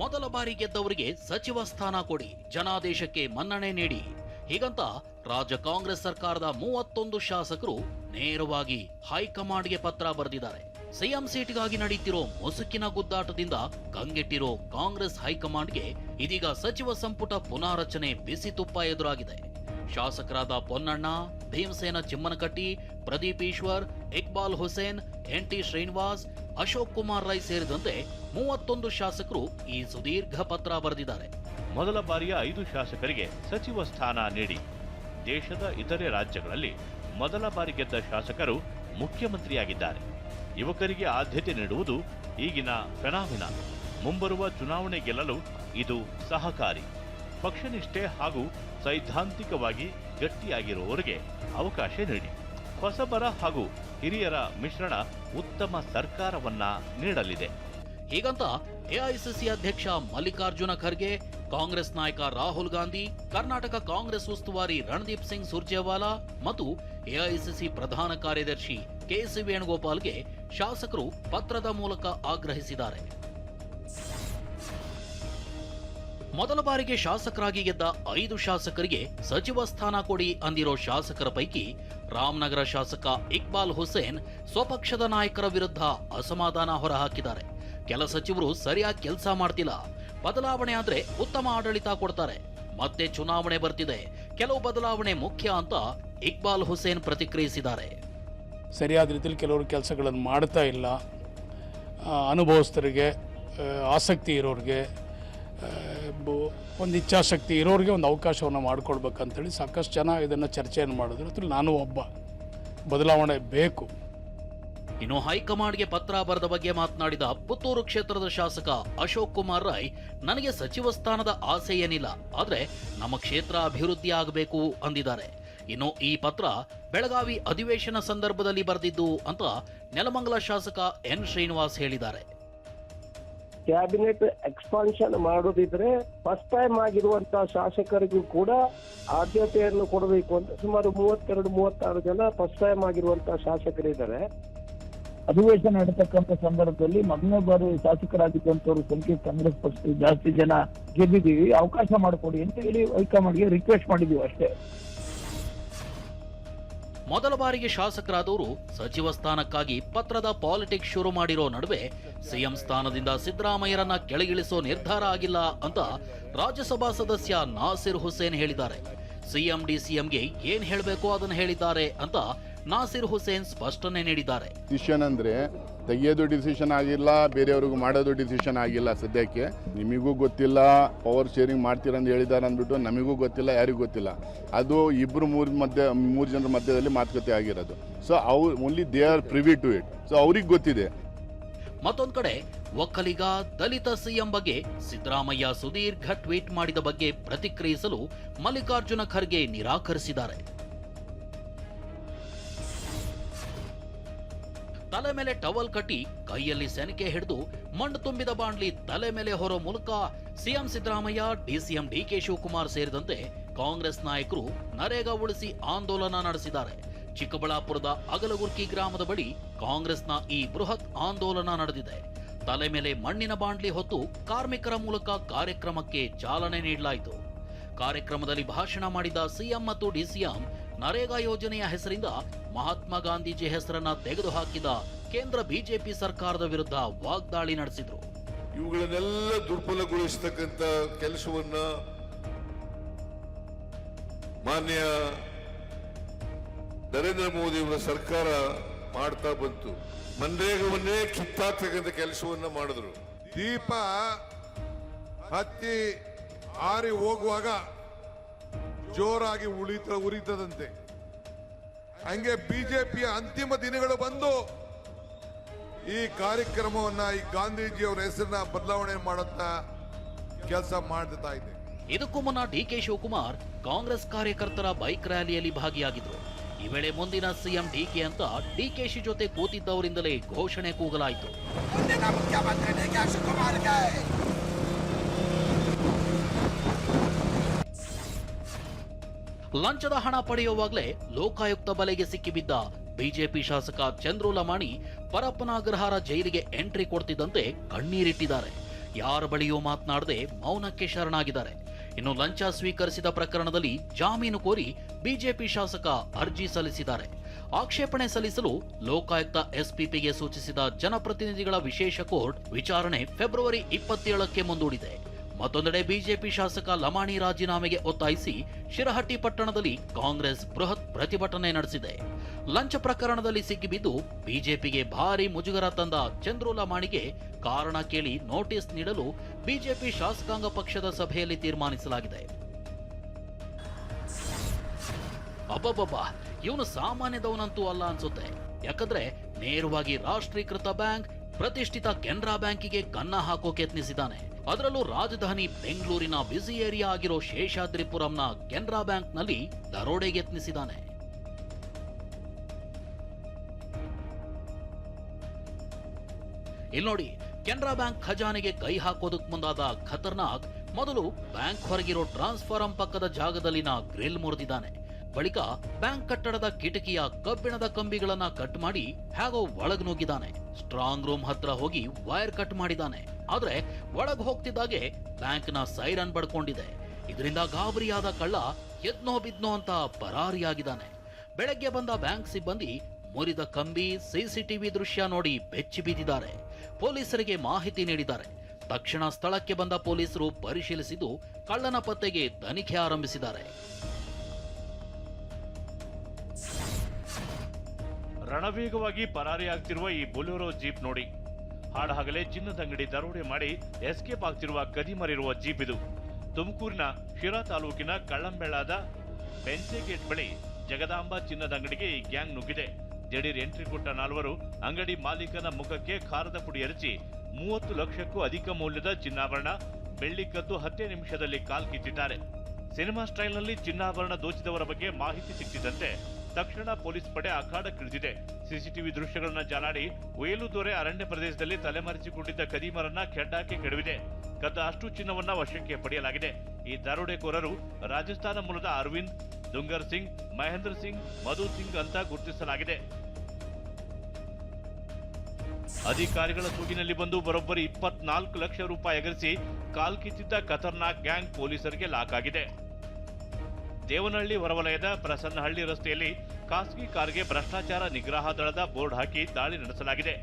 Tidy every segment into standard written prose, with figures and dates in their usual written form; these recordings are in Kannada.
ಮೊದಲ ಬಾರಿ ಗೆದ್ದವರಿಗೆ ಸಚಿವ ಸ್ಥಾನ ಕೊಡಿ, ಜನಾದೇಶಕ್ಕೆ ಮನ್ನಣೆ ನೀಡಿ. ಹೀಗಂತ ರಾಜ್ಯ ಕಾಂಗ್ರೆಸ್ ಸರ್ಕಾರದ 31 ಶಾಸಕರು ನೇರವಾಗಿ ಹೈಕಮಾಂಡ್ಗೆ ಪತ್ರ ಬರೆದಿದ್ದಾರೆ. ಸಿಎಂ ಸೀಟ್ಗಾಗಿ ನಡೆಯುತ್ತಿರೋ ಮುಸುಕಿನ ಗುದ್ದಾಟದಿಂದ ಕಂಗೆಟ್ಟಿರೋ ಕಾಂಗ್ರೆಸ್ ಹೈಕಮಾಂಡ್ಗೆ ಇದೀಗ ಸಚಿವ ಸಂಪುಟ ಪುನಾರಚನೆ ಬಿಸಿ ತುಪ್ಪ ಎದುರಾಗಿದೆ. ಶಾಸಕರಾದ ಪೊನ್ನಣ್ಣ, ಭೀಮಸೇನ ಚಿಮ್ಮನಕಟ್ಟಿ, ಪ್ರದೀಪ್ ಈಶ್ವರ್, ಇಕ್ಬಾಲ್ ಹುಸೇನ್, ಎನ್.ಟಿ. ಶ್ರೀನಿವಾಸ್, ಅಶೋಕ್ ಕುಮಾರ್ ರೈ ಸೇರಿದಂತೆ 31 ಶಾಸಕರು ಈ ಸುದೀರ್ಘ ಪತ್ರ ಬರೆದಿದ್ದಾರೆ. ಮೊದಲ ಬಾರಿಯ 5 ಶಾಸಕರಿಗೆ ಸಚಿವ ಸ್ಥಾನ ನೀಡಿ. ದೇಶದ ಇತರೆ ರಾಜ್ಯಗಳಲ್ಲಿ ಮೊದಲ ಬಾರಿ ಗೆದ್ದ ಶಾಸಕರು ಮುಖ್ಯಮಂತ್ರಿಯಾಗಿದ್ದಾರೆ. ಯುವಕರಿಗೆ ಆದ್ಯತೆ ನೀಡುವುದು ಈಗಿನ ಫೆನಾಮಿನಾ. ಮುಂಬರುವ ಚುನಾವಣೆ ಗೆಲ್ಲಲು ಇದು ಸಹಕಾರಿ. ಪಕ್ಷನಿಷ್ಠೆ ಹಾಗೂ ಸೈದ್ಧಾಂತಿಕವಾಗಿ ಗಟ್ಟಿಯಾಗಿರುವವರಿಗೆ ಅವಕಾಶ ನೀಡಿ. ಹೊಸಬರ ಹಾಗೂ ಹಿರಿಯರ ಮಿಶ್ರಣ ಉತ್ತಮ ಸರ್ಕಾರವನ್ನ ನೀಡಲಿದೆ. ಹೀಗಂತ ಎಐಸಿಸಿ ಅಧ್ಯಕ್ಷ ಮಲ್ಲಿಕಾರ್ಜುನ ಖರ್ಗೆ, ಕಾಂಗ್ರೆಸ್ ನಾಯಕ ರಾಹುಲ್ ಗಾಂಧಿ, ಕರ್ನಾಟಕ ಕಾಂಗ್ರೆಸ್ ಉಸ್ತುವಾರಿ ರಣದೀಪ್ ಸಿಂಗ್ ಸುರ್ಜೇವಾಲಾ ಮತ್ತು ಎಐಸಿಸಿ ಪ್ರಧಾನ ಕಾರ್ಯದರ್ಶಿ ಕೆಸಿ ವೇಣುಗೋಪಾಲ್ಗೆ ಶಾಸಕರು ಪತ್ರದ ಮೂಲಕ ಆಗ್ರಹಿಸಿದ್ದಾರೆ. ಮೊದಲ ಬಾರಿಗೆ ಶಾಸಕರಾಗಿ ಗೆದ್ದ 5 ಶಾಸಕರಿಗೆ ಸಚಿವ ಸ್ಥಾನ ಕೊಡಿ ಅಂದಿರೋ ಶಾಸಕರ ಪೈಕಿ ರಾಮನಗರ ಶಾಸಕ ಇಕ್ಬಾಲ್ ಹುಸೇನ್ ಸ್ವಪಕ್ಷದ ನಾಯಕರ ವಿರುದ್ಧ ಅಸಮಾಧಾನ ಹೊರಹಾಕಿದ್ದಾರೆ. ಕೆಲ ಸಚಿವರು ಸರಿಯಾಗಿ ಕೆಲಸ ಮಾಡ್ತಿಲ್ಲ, ಬದಲಾವಣೆ ಆದ್ರೆ ಉತ್ತಮ ಆಡಳಿತ ಕೊಡ್ತಾರೆ, ಮತ್ತೆ ಚುನಾವಣೆ ಬರ್ತಿದೆ, ಕೆಲವು ಬದಲಾವಣೆ ಮುಖ್ಯ ಅಂತ ಇಕ್ಬಾಲ್ ಹುಸೇನ್ ಪ್ರತಿಕ್ರಿಯಿಸಿದ್ದಾರೆ. ಸರಿಯಾದ ರೀತಿಯಲ್ಲಿ ಕೆಲವರು ಕೆಲಸಗಳನ್ನು ಮಾಡ್ತಾ ಇಲ್ಲ. ಅನುಭವಸ್ಥರಿಗೆ, ಆಸಕ್ತಿ ಇರೋರಿಗೆ, ಒಂದು ಇಚ್ಛಾಶಕ್ತಿ ಇರೋರಿಗೆ ಒಂದು ಅವಕಾಶವನ್ನು ಮಾಡಿಕೊಡ್ಬೇಕಂತೇಳಿ ಸಾಕಷ್ಟು ಜನ ಇದನ್ನು ಚರ್ಚೆಯನ್ನು ಮಾಡಿದ್ರು. ಅದ್ರಲ್ಲಿ ನಾನು ಒಬ್ಬ. ಬದಲಾವಣೆ ಬೇಕು. ಇನ್ನು ಹೈಕಮಾಂಡ್ಗೆ ಪತ್ರ ಬರೆದ ಬಗ್ಗೆ ಮಾತನಾಡಿದ ಪುತ್ತೂರು ಕ್ಷೇತ್ರದ ಶಾಸಕ ಅಶೋಕ್ ಕುಮಾರ್ ರೈ, ನನಗೆ ಸಚಿವ ಸ್ಥಾನದ ಆಸೆ ಏನಿಲ್ಲ, ಆದ್ರೆ ನಮ್ಮ ಕ್ಷೇತ್ರ ಅಭಿವೃದ್ಧಿ ಆಗಬೇಕು ಅಂದಿದ್ದಾರೆ. ಇನ್ನು ಈ ಪತ್ರ ಬೆಳಗಾವಿ ಅಧಿವೇಶನ ಸಂದರ್ಭದಲ್ಲಿ ಬರೆದಿದ್ದು ಅಂತ ನೆಲಮಂಗಲ ಶಾಸಕ ಎನ್ ಶ್ರೀನಿವಾಸ್ ಹೇಳಿದ್ದಾರೆ. ಕ್ಯಾಬಿನೆಟ್ ಎಕ್ಸ್ಪಾನ್ಷನ್ ಮಾಡೋದಿದ್ರೆ ಫಸ್ಟ್ ಟೈಮ್ ಆಗಿರುವಂತಹ ಶಾಸಕರಿಗೂ ಕೂಡ ಆದ್ಯತೆಯನ್ನು ಕೊಡಬೇಕು ಅಂತ ಸುಮಾರು 32-36 ಜನ ಫಸ್ಟ್ ಟೈಮ್ ಆಗಿರುವಂತಹ ಶಾಸಕರಿದ್ದಾರೆ. ಅಧಿವೇಶನ ನಡೀತಕ್ಕಂಥ ಸಂದರ್ಭದಲ್ಲಿ ಮೊದಲನೇ ಬಾರಿ ಶಾಸಕರಾಗಿದ್ದಂಥವ್ರ ಸಂಖ್ಯೆ ಕಾಂಗ್ರೆಸ್ ಪಕ್ಷ ಜಾಸ್ತಿ ಜನ ಗೆದ್ದಿದ್ದೀವಿ, ಅವಕಾಶ ಮಾಡಿಕೊಡಿ ಅಂತ ಹೇಳಿ ಹೈಕಮಾಂಡ್ಗೆ ರಿಕ್ವೆಸ್ಟ್ ಮಾಡಿದೀವಿ ಅಷ್ಟೇ. ಮೊದಲ ಬಾರಿಗೆ ಶಾಸಕರಾದವರು ಸಚಿವ ಸ್ಥಾನಕ್ಕಾಗಿ ಪತ್ರದ ಪಾಲಿಟಿಕ್ಸ್ ಶುರು ಮಾಡಿರೋ ನಡುವೆ ಸಿಎಂ ಸ್ಥಾನದಿಂದ ಸಿದ್ದರಾಮಯ್ಯರನ್ನ ಕೆಳಗಿಳಿಸೋ ನಿರ್ಧಾರ ಆಗಿಲ್ಲ ಅಂತ ರಾಜ್ಯಸಭಾ ಸದಸ್ಯ ನಾಸಿರ್ ಹುಸೇನ್ ಹೇಳಿದ್ದಾರೆ. ಸಿಎಂ ಡಿಸಿಎಂಗೆ ಏನ್ ಹೇಳಬೇಕೋ ಅದನ್ನ ಹೇಳಿದ್ದಾರೆ ಅಂತ ನಾಸಿರ್ ಹುಸೇನ್ ಸ್ಪಷ್ಟನೆ ನೀಡಿದ್ದಾರೆ. ಡಿಸಿಷನ್ ಅಂದ್ರೆ ತೆಗೆಯೋದು ಡಿಸಿಷನ್ ಆಗಿಲ್ಲ, ಬೇರೆಯವ್ರಿಗೂ ಮಾಡೋದು ಡಿಸಿಷನ್ ಆಗಿಲ್ಲ. ಸದ್ಯಕ್ಕೆ ನಿಮಗೂ ಗೊತ್ತಿಲ್ಲ, ಪವರ್ ಶೇರಿಂಗ್ ಮಾಡ್ತೀರಂತ ಹೇಳಿದ್ದಾರೆ ಅಂದ್ಬಿಟ್ಟು ನಮಗೂ ಗೊತ್ತಿಲ್ಲ, ಯಾರಿಗೂ ಗೊತ್ತಿಲ್ಲ. ಅದು ಮೂರು ಜನರ ಮಧ್ಯದಲ್ಲಿ ಮಾತುಕತೆ ಆಗಿರೋದು. ಸೊ ಅವ್ರು only they are privy to it. So ಅವ್ರಿಗೆ ಗೊತ್ತಿದೆ. ಮತ್ತೊಂದ್ ಕಡೆ ಒಕ್ಕಲಿಗ ದಲಿತ ಸಿಎಂ ಬಗ್ಗೆ ಸಿದ್ದರಾಮಯ್ಯ ಸುದೀರ್ಘ ಟ್ವೀಟ್ ಮಾಡಿದ ಬಗ್ಗೆ ಪ್ರತಿಕ್ರಿಯಿಸಲು ಮಲ್ಲಿಕಾರ್ಜುನ ಖರ್ಗೆ ನಿರಾಕರಿಸಿದ್ದಾರೆ. ತಲೆ ಮೇಲೆ ಟವಲ್ ಕಟ್ಟಿ ಕೈಯಲ್ಲಿ ಸೆನಕೆ ಹಿಡಿದು ಮಣ್ಣು ತುಂಬಿದ ಬಾಂಡ್ಲಿ ತಲೆ ಮೇಲೆ ಹೊರೋ ಮೂಲಕ CM Siddaramaiah, DCM DK Shivakumar ಸೇರಿದಂತೆ ಕಾಂಗ್ರೆಸ್ ನಾಯಕರು ನರೇಗಾ ಉಳಿಸಿ ಆಂದೋಲನ ನಡೆಸಿದ್ದಾರೆ. ಚಿಕ್ಕಬಳ್ಳಾಪುರದ ಅಗಲಗುರ್ಕಿ ಗ್ರಾಮದ ಬಳಿ ಕಾಂಗ್ರೆಸ್ನ ಈ ಬೃಹತ್ ಆಂದೋಲನ ನಡೆದಿದೆ. ತಲೆ ಮೇಲೆ ಮಣ್ಣಿನ ಬಾಂಡ್ಲಿ ಹೊತ್ತು ಕಾರ್ಮಿಕರ ಮೂಲಕ ಕಾರ್ಯಕ್ರಮಕ್ಕೆ ಚಾಲನೆ ನೀಡಲಾಯಿತು. ಕಾರ್ಯಕ್ರಮದಲ್ಲಿ ಭಾಷಣ ಮಾಡಿದ ಸಿಎಂ ಮತ್ತು ಡಿಸಿಎಂ ನರೇಗಾ ಯೋಜನೆಯ ಹೆಸರಿಂದ ಮಹಾತ್ಮ ಗಾಂಧೀಜಿ ಹೆಸರನ್ನ ತೆಗೆದುಹಾಕಿದ ಕೇಂದ್ರ ಬಿಜೆಪಿ ಸರ್ಕಾರದ ವಿರುದ್ಧ ವಾಗ್ದಾಳಿ ನಡೆಸಿದ್ರು. ಇವುಗಳನ್ನೆಲ್ಲ ದುರ್ಬಲಗೊಳಿಸತಕ್ಕಂತ ಕೆಲಸವನ್ನ ಮಾನ್ಯ ನರೇಂದ್ರ ಮೋದಿ ಅವರ ಸರ್ಕಾರ ಮಾಡ್ತಾ ಬಂತು. ಮನ್ರೇಗವನ್ನೇ ಕಿತ್ತಾಕ್ತಕ್ಕಂಥ ಕೆಲಸವನ್ನ ಮಾಡಿದ್ರು. ದೀಪ ಹತ್ತಿ ಆರಿ ಹೋಗುವಾಗ ಜೋರಾಗಿ ಉರಿತದಂತೆ, ಹಂಗೆ ಬಿಜೆಪಿಯ ಅಂತಿಮ ದಿನಗಳು ಬಂದು ಈ ಕಾರ್ಯಕ್ರಮವನ್ನ ಈ ಗಾಂಧೀಜಿಯವರ ಹೆಸರನ್ನ ಬದಲಾವಣೆ ಮಾಡಂತ ಕೆಲಸ ಮಾಡ್ತಾ ಇದೆ. ಇದಕ್ಕೂ ಮುನ್ನ ಡಿಕೆ ಶಿವಕುಮಾರ್ ಕಾಂಗ್ರೆಸ್ ಕಾರ್ಯಕರ್ತರ ಬೈಕ್ ರ್ಯಾಲಿಯಲ್ಲಿ ಭಾಗಿಯಾಗಿದ್ರು. ಈ ವೇಳೆ ಮುಂದಿನ ಸಿಎಂ ಡಿಕೆ ಅಂತ ಡಿಕೆಶಿ ಜೊತೆ ಕೂತಿದ್ದವರಿಂದಲೇ ಘೋಷಣೆ ಕೂಗಲಾಯಿತು. ಲಂಚದ ಹಣ ಪಡೆಯುವಾಗಲೇ ಲೋಕಾಯುಕ್ತ ಬಲೆಗೆ ಸಿಕ್ಕಿಬಿದ್ದ ಬಿಜೆಪಿ ಶಾಸಕ ಚಂದ್ರು ಲಮಾಣಿ ಪರಪ್ಪನ ಅಗ್ರಹಾರ ಜೈಲಿಗೆ ಎಂಟ್ರಿ ಕೊಡ್ತಿದ್ದಂತೆ ಕಣ್ಣೀರಿಟ್ಟಿದ್ದಾರೆ. ಯಾರ ಬಳಿಯೂ ಮಾತನಾಡದೆ ಮೌನಕ್ಕೆ ಶರಣಾಗಿದ್ದಾರೆ. ಇನ್ನು ಲಂಚ ಸ್ವೀಕರಿಸಿದ ಪ್ರಕರಣದಲ್ಲಿ ಜಾಮೀನು ಕೋರಿ ಬಿಜೆಪಿ ಶಾಸಕ ಅರ್ಜಿ ಸಲ್ಲಿಸಿದ್ದಾರೆ. ಆಕ್ಷೇಪಣೆ ಸಲ್ಲಿಸಲು ಲೋಕಾಯುಕ್ತ ಎಸ್ಪಿಪಿಗೆ ಸೂಚಿಸಿದ ಜನಪ್ರತಿನಿಧಿಗಳ ವಿಶೇಷ ಕೋರ್ಟ್ ವಿಚಾರಣೆ ಫೆಬ್ರವರಿ 27ಕ್ಕೆ ಮುಂದೂಡಿದೆ. ಮತ್ತೊಂದೆಡೆ ಬಿಜೆಪಿ ಶಾಸಕ ಲಮಾಣಿ ರಾಜೀನಾಮೆಗೆ ಒತ್ತಾಯಿಸಿ ಶಿರಹಟ್ಟಿ ಪಟ್ಟಣದಲ್ಲಿ ಕಾಂಗ್ರೆಸ್ ಬೃಹತ್ ಪ್ರತಿಭಟನೆ ನಡೆಸಿದೆ. ಲಂಚ ಪ್ರಕರಣದಲ್ಲಿ ಸಿಕ್ಕಿಬಿದ್ದು ಬಿಜೆಪಿಗೆ ಭಾರಿ ಮುಜುಗರ ತಂದ ಚಂದ್ರು ಲಮಾಣಿಗೆ ಕಾರಣ ಕೇಳಿ ನೋಟಿಸ್ ನೀಡಲು ಬಿಜೆಪಿ ಶಾಸಕಾಂಗ ಪಕ್ಷದ ಸಭೆಯಲ್ಲಿ ತೀರ್ಮಾನಿಸಲಾಗಿದೆ. ಅಬ್ಬಬ್ಬಬ್ಬ, ಇವನು ಸಾಮಾನ್ಯದವನಂತೂ ಅಲ್ಲ ಅನ್ಸುತ್ತೆ. ಯಾಕಂದ್ರೆ ನೇರವಾಗಿ ರಾಷ್ಟ್ರೀಕೃತ ಬ್ಯಾಂಕ್, ಪ್ರತಿಷ್ಠಿತ ಕೆನರಾ ಬ್ಯಾಂಕಿಗೆ ಕನ್ನ ಹಾಕೋಕೆ ಯತ್ನಿಸಿದ್ದಾನೆ. ಅದರಲ್ಲೂ ರಾಜಧಾನಿ ಬೆಂಗಳೂರಿನ ಬ್ಯುಸಿ ಏರಿಯಾ ಆಗಿರೋ ಶೇಷಾದ್ರಿಪುರಂನ ಕೆನರಾ ಬ್ಯಾಂಕ್ನಲ್ಲಿ ದರೋಡೆಗೆ ಯತ್ನಿಸಿದ್ದಾನೆ. ಇಲ್ಲಿ ನೋಡಿ, ಕೆನರಾ ಬ್ಯಾಂಕ್ ಖಜಾನೆಗೆ ಕೈ ಹಾಕೋದಕ್ಕೆ ಮುಂದಾದ ಖತರ್ನಾಕ್ ಮೊದಲು ಬ್ಯಾಂಕ್ ಹೊರಗಿರೋ ಟ್ರಾನ್ಸ್ಫಾರಂ ಪಕ್ಕದ ಜಾಗದಲ್ಲಿನ ಗ್ರಿಲ್ ಮುರಿದಿದ್ದಾನೆ. ಬಳಿಕ ಬ್ಯಾಂಕ್ ಕಟ್ಟಡದ ಕಿಟಕಿಯ ಕಬ್ಬಿಣದ ಕಂಬಿಗಳನ್ನ ಕಟ್ ಮಾಡಿ ಹೇಗೋ ಒಳಗ್ ನುಗ್ಗಿದ್ದಾನೆ. ಸ್ಟ್ರಾಂಗ್ ರೂಮ್ ಹತ್ರ ಹೋಗಿ ವೈರ್ ಕಟ್ ಮಾಡಿದ್ದಾನೆ. ಆದ್ರೆ ಒಳಗ್ ಹೋಗ್ತಿದ್ದಾಗೆ ಬ್ಯಾಂಕ್ನ ಸೈರನ್ ಬಡ್ಕೊಂಡಿದೆ. ಇದರಿಂದ ಗಾಬರಿಯಾದ ಕಳ್ಳ ಎದ್ನೋ ಬಿದ್ನೋ ಅಂತ ಪರಾರಿಯಾಗಿದ್ದಾನೆ. ಬೆಳಗ್ಗೆ ಬಂದ ಬ್ಯಾಂಕ್ ಸಿಬ್ಬಂದಿ ಮುರಿದ ಕಂಬಿ, ಸಿಸಿಟಿವಿ ದೃಶ್ಯ ನೋಡಿ ಬೆಚ್ಚಿ ಬಿದ್ದಿದ್ದಾರೆ. ಪೊಲೀಸರಿಗೆ ಮಾಹಿತಿ ನೀಡಿದ್ದಾರೆ. ತಕ್ಷಣ ಸ್ಥಳಕ್ಕೆ ಬಂದ ಪೊಲೀಸರು ಪರಿಶೀಲಿಸಿದ್ದು ಕಳ್ಳನ ಪತ್ತೆಗೆ ತನಿಖೆ ಆರಂಭಿಸಿದ್ದಾರೆ. ರಣವೇಗವಾಗಿ ಪರಾರಿಯಾಗ್ತಿರುವ ಈ ಬೊಲೆರೋ ಜೀಪ್ ನೋಡಿ. ಹಾಡಹಗಲೇ ಚಿನ್ನದ ಅಂಗಡಿ ದರೋಡೆ ಮಾಡಿ ಎಸ್ಕೇಪ್ ಆಗ್ತಿರುವ ಕದಿಮರಿರುವ ಜೀಪ್ ಇದು. ತುಮಕೂರಿನ ಶಿರಾ ತಾಲೂಕಿನ ಕಳ್ಳಂಬೆಳಾದ ಬೆಂಚೆ ಗೇಟ್ ಬಳಿ ಜಗದಾಂಬ ಚಿನ್ನದ ಅಂಗಡಿಗೆ ಈ ಗ್ಯಾಂಗ್ ನುಗ್ಗಿದೆ. ದಿಢೀರ್ ಎಂಟ್ರಿ ಕೊಟ್ಟ ನಾಲ್ವರು ಅಂಗಡಿ ಮಾಲೀಕನ ಮುಖಕ್ಕೆ ಖಾರದ ಪುಡಿ ಎರಚಿ 30 ಲಕ್ಷಕ್ಕೂ ಅಧಿಕ ಮೌಲ್ಯದ ಚಿನ್ನಾಭರಣ, ಬೆಳ್ಳಿ ಕದ್ದು 10 ನಿಮಿಷದಲ್ಲಿ ಕಾಲ್ಕಿತ್ತಿದ್ದಾರೆ. ಸಿನಿಮಾ ಸ್ಟೈಲ್ನಲ್ಲಿ ಚಿನ್ನಾಭರಣ ದೋಚಿದವರ ಬಗ್ಗೆ ಮಾಹಿತಿ ಸಿಕ್ಕಿದಂತೆ ತಕ್ಷಣ ಪೊಲೀಸ್ ಪಡೆ ಅಖಾಡಕ್ಕಿಳಿದಿದೆ. ಸಿಸಿಟಿವಿ ದೃಶ್ಯಗಳನ್ನ ಜಾಲಾಡಿ ಉಯಲುದೊರೆ ಅರಣ್ಯ ಪ್ರದೇಶದಲ್ಲಿ ತಲೆಮರೆಸಿಕೊಂಡಿದ್ದ ಕದೀಮರನ್ನ ಕೆಡ್ಡಾಕಿ ಕೆಡವಿದೆ. ಕದ್ದ ಅಷ್ಟು ಚಿನ್ನವನ್ನ ವಶಕ್ಕೆ ಪಡೆಯಲಾಗಿದೆ. ಈ ದರೋಡೆಕೋರರು ರಾಜಸ್ಥಾನ ಮೂಲದ ಅರವಿಂದ್, ದುಂಗರ್ ಸಿಂಗ್, ಮಹೇಂದ್ರ ಸಿಂಗ್, ಮಧು ಸಿಂಗ್ ಅಂತ ಗುರುತಿಸಲಾಗಿದೆ. ಅಧಿಕಾರಿಗಳ ಸೂಗಿನಲ್ಲಿ ಬಂದು ಬರೋಬ್ಬರಿ 24 ಲಕ್ಷ ರೂಪಾಯಿ ಎಗರಿಸಿ ಕಾಲ್ಕಿತ್ತಿದ್ದ ಖತರ್ನಾಕ್ ಗ್ಯಾಂಗ್ ಪೊಲೀಸರಿಗೆ ಲಾಕ್ ಆಗಿದೆ. ದೇವನಹಳ್ಳಿ ಹೊರವಲಯದ ಪ್ರಸನ್ನಹಳ್ಳಿ ರಸ್ತೆಯಲ್ಲಿ ಖಾಸಗಿ ಕಾರ್ಗೆ ಭ್ರಷ್ಟಾಚಾರ ನಿಗ್ರಹ ದಳದ ಬೋರ್ಡ್ ಹಾಕಿ ದಾಳಿ ನಡೆಸಲಾಗಿದೆ.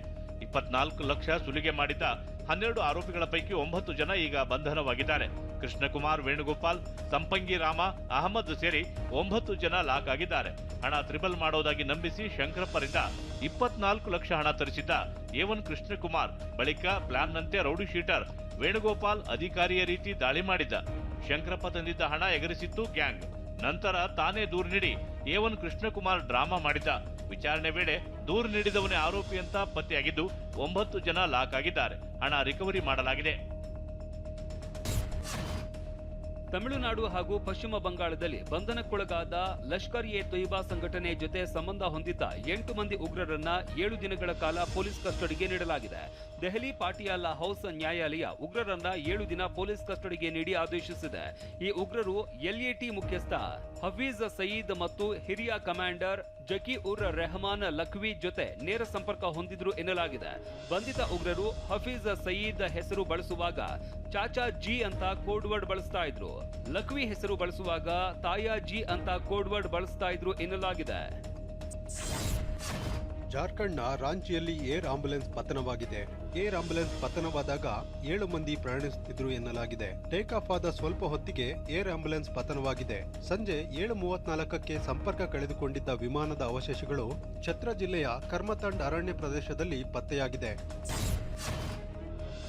24 ಲಕ್ಷ ಸುಲಿಗೆ ಮಾಡಿದ್ದ 12 ಆರೋಪಿಗಳ ಪೈಕಿ 9 ಜನ ಈಗ ಬಂಧನವಾಗಿದ್ದಾರೆ. ಕೃಷ್ಣಕುಮಾರ್, ವೇಣುಗೋಪಾಲ್, ಸಂಪಂಗಿ ರಾಮ, ಅಹಮದ್ ಸೇರಿ 9 ಜನ ಲಾಕ್ ಆಗಿದ್ದಾರೆ. ಹಣ ತ್ರಿಬಲ್ ಮಾಡೋದಾಗಿ ನಂಬಿಸಿ ಶಂಕರಪ್ಪರಿಂದ 24 ಲಕ್ಷ ಹಣ ತರಿಸಿದ್ದ A1 ಕೃಷ್ಣಕುಮಾರ್ ಬಳಿಕ ಪ್ಲಾನ್ನಂತೆ ರೌಡಿ ಶೀಟರ್ ವೇಣುಗೋಪಾಲ್ ಅಧಿಕಾರಿಯ ರೀತಿ ದಾಳಿ ಮಾಡಿದ್ದ. ಶಂಕರಪ್ಪ ತಂದಿದ್ದ ಹಣ ಎಗರಿಸಿತ್ತು ಗ್ಯಾಂಗ್. ನಂತರ ತಾನೇ ದೂರು ನೀಡಿ A1 ಕೃಷ್ಣಕುಮಾರ್ ಡ್ರಾಮಾ ಮಾಡಿದ್ದ. ವಿಚಾರಣೆ ವೇಳೆ ದೂರು ನೀಡಿದವನೇ ಆರೋಪಿ ಅಂತ ಪತ್ತೆಯಾಗಿದ್ದು 9 ಜನ ಲಾಕ್ ಆಗಿದ್ದಾರೆ. ಹಣ ರಿಕವರಿ ಮಾಡಲಾಗಿದೆ. ತಮಿಳುನಾಡು ಹಾಗೂ ಪಶ್ಚಿಮ ಬಂಗಾಳದಲ್ಲಿ ಬಂಧನಕ್ಕೊಳಗಾದ ಲಷ್ಕರ್ ಎ ತೊಯ್ಬಾ ಸಂಘಟನೆ ಜೊತೆ ಸಂಬಂಧ ಹೊಂದಿದ್ದ 8 ಮಂದಿ ಉಗ್ರರನ್ನ 7 ದಿನಗಳ ಕಾಲ ಪೊಲೀಸ್ ಕಸ್ಟಡಿಗೆ ನೀಡಲಾಗಿದೆ. ದೆಹಲಿ ಪಾಟಿಯಾಲಾ ಹೌಸ್ ನ್ಯಾಯಾಲಯ ಉಗ್ರರನ್ನ 7 ದಿನ ಪೊಲೀಸ್ ಕಸ್ಟಡಿಗೆ ನೀಡಿ ಆದೇಶಿಸಿದೆ. ಈ ಉಗ್ರರು LAT ಮುಖ್ಯಸ್ಥ ಹಫೀಜ್ ಸಯೀದ್ ಮತ್ತು ಹಿರಿಯ ಕಮಾಂಡರ್ ಜಕಿ ಉರ್ ರೆಹಮಾನ್ ಲಖ್ವಿ ಜೊತೆ ನೇರ ಸಂಪರ್ಕ ಹೊಂದಿದ್ರು ಎನ್ನಲಾಗಿದೆ. ಬಂಧಿತ ಉಗ್ರರು ಹಫೀಜ್ ಸಯೀದ್ ಹೆಸರು ಬಳಸುವಾಗ ಚಾಚಾ ಜಿ ಅಂತ ಕೋಡ್ ವರ್ಡ್ ಬಳಸ್ತಾ ಇದ್ರು. ಲಖ್ವಿ ಹೆಸರು ಬಳಸುವಾಗ ತಾಯಾ ಜಿ ಅಂತ ಕೋಡ್ ವರ್ಡ್ ಬಳಸ್ತಾ ಇದ್ರು ಎನ್ನಲಾಗಿದೆ. ಜಾರ್ಖಂಡ್ನ ರಾಂಚಿಯಲ್ಲಿ ಏರ್ ಆಂಬ್ಯುಲೆನ್ಸ್ ಪತನವಾಗಿದೆ. ಏರ್ ಆಂಬ್ಯುಲೆನ್ಸ್ ಪತನವಾದಾಗ 7 ಮಂದಿ ಪ್ರಯಾಣಿಸುತ್ತಿದ್ರು ಎನ್ನಲಾಗಿದೆ. ಟೇಕ್ ಆಫ್ ಆದ ಸ್ವಲ್ಪ ಹೊತ್ತಿಗೆ ಏರ್ ಆಂಬ್ಯುಲೆನ್ಸ್ ಪತನವಾಗಿದೆ. ಸಂಜೆ 7:34ಕ್ಕೆ ಸಂಪರ್ಕ ಕಳೆದುಕೊಂಡಿದ್ದ ವಿಮಾನದ ಅವಶೇಷಗಳು ಛತ್ರ ಜಿಲ್ಲೆಯ ಕರ್ಮತಂಡ್ ಅರಣ್ಯ ಪ್ರದೇಶದಲ್ಲಿ ಪತ್ತೆಯಾಗಿದೆ.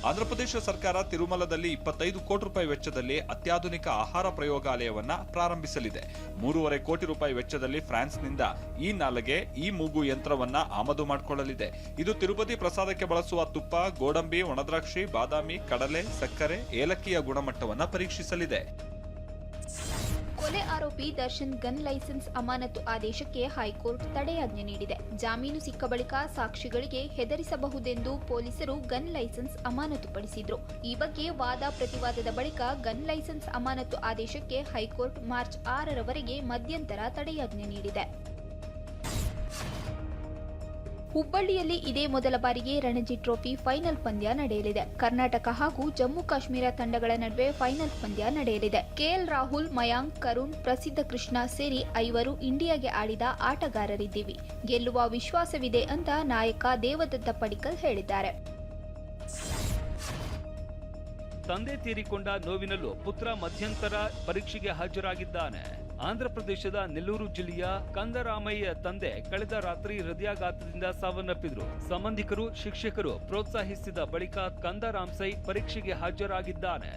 ಆಂಧ್ರಪ್ರದೇಶ ಸರ್ಕಾರ ತಿರುಮಲದಲ್ಲಿ 25 ಕೋಟಿ ರೂಪಾಯಿ ವೆಚ್ಚದಲ್ಲಿ ಅತ್ಯಾಧುನಿಕ ಆಹಾರ ಪ್ರಯೋಗಾಲಯವನ್ನ ಪ್ರಾರಂಭಿಸಲಿದೆ. 3.5 ಕೋಟಿ ರೂಪಾಯಿ ವೆಚ್ಚದಲ್ಲಿ ಫ್ರಾನ್ಸ್ನಿಂದ ಈ ನಾಲಗೆ, ಈ ಮೂಗು ಯಂತ್ರವನ್ನ ಆಮದು ಮಾಡಿಕೊಳ್ಳಲಿದೆ. ಇದು ತಿರುಪತಿ ಪ್ರಸಾದಕ್ಕೆ ಬಳಸುವ ತುಪ್ಪ, ಗೋಡಂಬಿ, ಒಣದ್ರಾಕ್ಷಿ, ಬಾದಾಮಿ, ಕಡಲೆ, ಸಕ್ಕರೆ, ಏಲಕ್ಕಿಯ ಗುಣಮಟ್ಟವನ್ನ ಪರೀಕ್ಷಿಸಲಿದೆ. ಕೊಲೆ ಆರೋಪಿ ದರ್ಶನ್ ಗನ್ ಲೈಸೆನ್ಸ್ ಅಮಾನತು ಆದೇಶಕ್ಕೆ ಹೈಕೋರ್ಟ್ ತಡೆಯಾಜ್ಞೆ ನೀಡಿದೆ. ಜಾಮೀನು ಸಿಕ್ಕ ಬಳಿಕ ಸಾಕ್ಷಿಗಳಿಗೆ ಹೆದರಿಸಬಹುದೆಂದು ಪೊಲೀಸರು ಗನ್ ಲೈಸೆನ್ಸ್ ಅಮಾನತುಪಡಿಸಿದ್ರು. ಈ ಬಗ್ಗೆ ವಾದ ಪ್ರತಿವಾದದ ಬಳಿಕ ಗನ್ ಲೈಸೆನ್ಸ್ ಅಮಾನತು ಆದೇಶಕ್ಕೆ ಹೈಕೋರ್ಟ್ ಮಾರ್ಚ್ 6ರವರೆಗೆ ಮಧ್ಯಂತರ ತಡೆಯಾಜ್ಞೆ ನೀಡಿದೆ. ಹುಬ್ಬಳ್ಳಿಯಲ್ಲಿ ಇದೇ ಮೊದಲ ಬಾರಿಗೆ ರಣಜಿ ಟ್ರೋಫಿ ಫೈನಲ್ ಪಂದ್ಯ ನಡೆಯಲಿದೆ. ಕರ್ನಾಟಕ ಹಾಗೂ ಜಮ್ಮು ಕಾಶ್ಮೀರ ತಂಡಗಳ ನಡುವೆ ಫೈನಲ್ ಪಂದ್ಯ ನಡೆಯಲಿದೆ. ಕೆಎಲ್ ರಾಹುಲ್, ಮಯಾಂಕ್, ಕರುಣ್, ಪ್ರಸಿದ್ಧ ಕೃಷ್ಣ ಸೇರಿ 5 ಇಂಡಿಯಾಗೆ ಆಡಿದ ಆಟಗಾರರಿದ್ದೀವಿ. ಗೆಲ್ಲುವ ವಿಶ್ವಾಸವಿದೆ ಅಂತ ನಾಯಕ ದೇವದತ್ತ ಪಡಿಕ್ಕಲ್ ಹೇಳಿದ್ದಾರೆ. ತಂದೆ ತೀರಿಕೊಂಡ ನೋವಿನಲ್ಲೂ ಪುತ್ರ ಮಧ್ಯಂತರ ಪರೀಕ್ಷೆಗೆ ಹಾಜರಾಗಿದ್ದಾನೆ. ಆಂಧ್ರಪ್ರದೇಶದ ನೆಲ್ಲೂರು ಜಿಲ್ಲೆಯ ಕಂದರಾಮಯ್ಯ ತಂದೆ ಕಳೆದ ರಾತ್ರಿ ಹೃದಯಾಘಾತದಿಂದ ಸಾವನ್ನಪ್ಪಿದ್ರು. ಸಂಬಂಧಿಕರು, ಶಿಕ್ಷಕರು ಪ್ರೋತ್ಸಾಹಿಸಿದ ಬಳಿಕ ಕಂದರಾಮ್ಸೈ ಪರೀಕ್ಷೆಗೆ ಹಾಜರಾಗಿದ್ದಾನೆ.